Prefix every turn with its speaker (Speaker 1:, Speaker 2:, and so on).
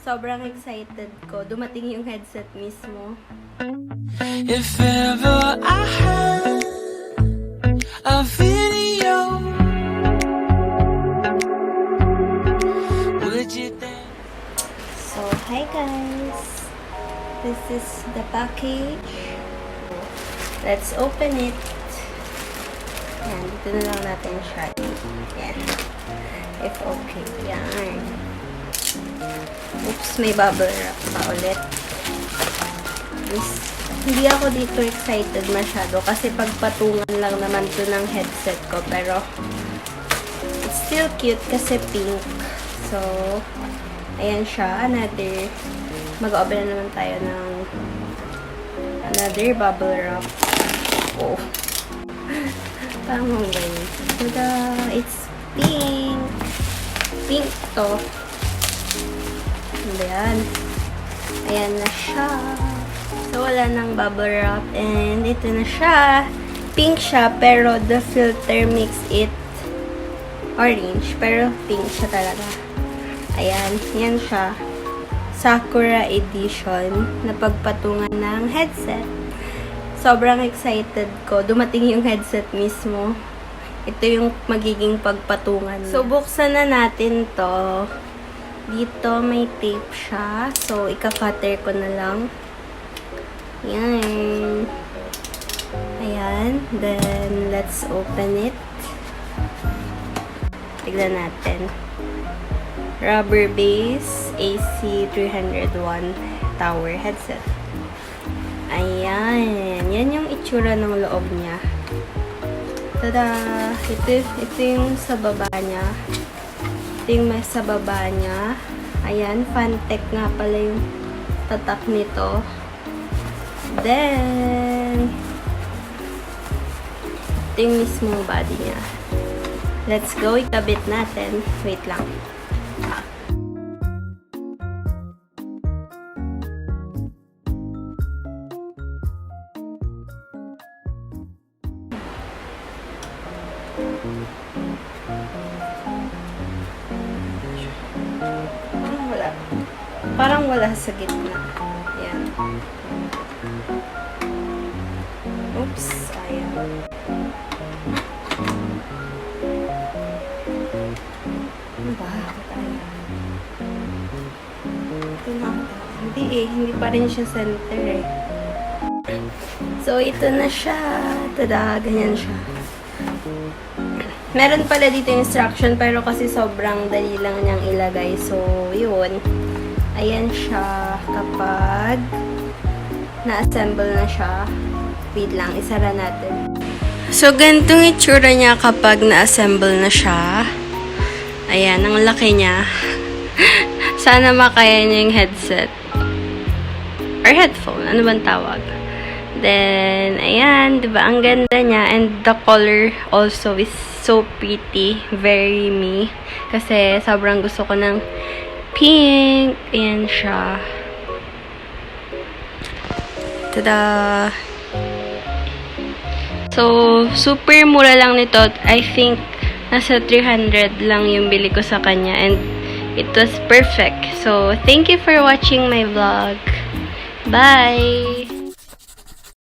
Speaker 1: Sobrang excited ko. Dumating yung headset mismo.
Speaker 2: If ever I had a video, would you think?
Speaker 1: So, hi guys! This is the package. Let's open it. Yan, dito na lang natin siya. Yan. If okay. Yan. Oops, may bubble wrap pa ulit. Hindi ako dito excited masyado kasi pagpatungan lang naman to ng headset ko. Pero, it's still cute kasi pink. So, ayan siya. Mag-open na naman tayo ng another bubble wrap. Oh. Tama ba yun? Tada! It's pink! Pink to. Ayan. Ayan na siya. So, wala nang bubble wrap. And ito na siya. Pink siya, pero the filter makes it orange. Pero pink siya talaga. Ayan. Yan siya. Sakura edition na pagpatungan ng headset. Sobrang excited ko. Dumating yung headset mismo. Ito yung magiging pagpatungan. So, buksan na natin to. Dito may tape siya. So, ika-cutter ko na lang. Yan. Ayan. Then, let's open it. Tignan natin. Rubber base AC 301 tower headset. Ayan. Yan yung itsura ng loob niya. Tada! Ito yung sa baba niya. Ito yung may sa baba niya. Ayan. Fantech nga pala yung tatak nito. Then, ito yung mismong body niya. Let's go. Ikabit natin. Wait lang. Parang wala sa gitna. Ayan. Oops. Ayaw. Ano ba? Ito na. Hindi pa rin siya center eh. So, ito na siya. Tada, ganyan siya. Meron pala dito instruction pero kasi sobrang dali lang niyang ilagay. So, yun. Ayan siya kapag na-assemble na siya. Wait lang, isara natin. So, ganitong itsura niya kapag na-assemble na siya. Ayan, ang laki niya. Sana makaya niya yung headset. Or headphone, ano bang tawag? Then, ayan, diba? Ang ganda niya. And the color also is so pretty. Very me. Kasi sobrang gusto ko ng pink. Ayan siya. Tada! So, super mura lang nito. I think, nasa 300 lang yung bili ko sa kanya. And, it was perfect. So, thank you for watching my vlog. Bye!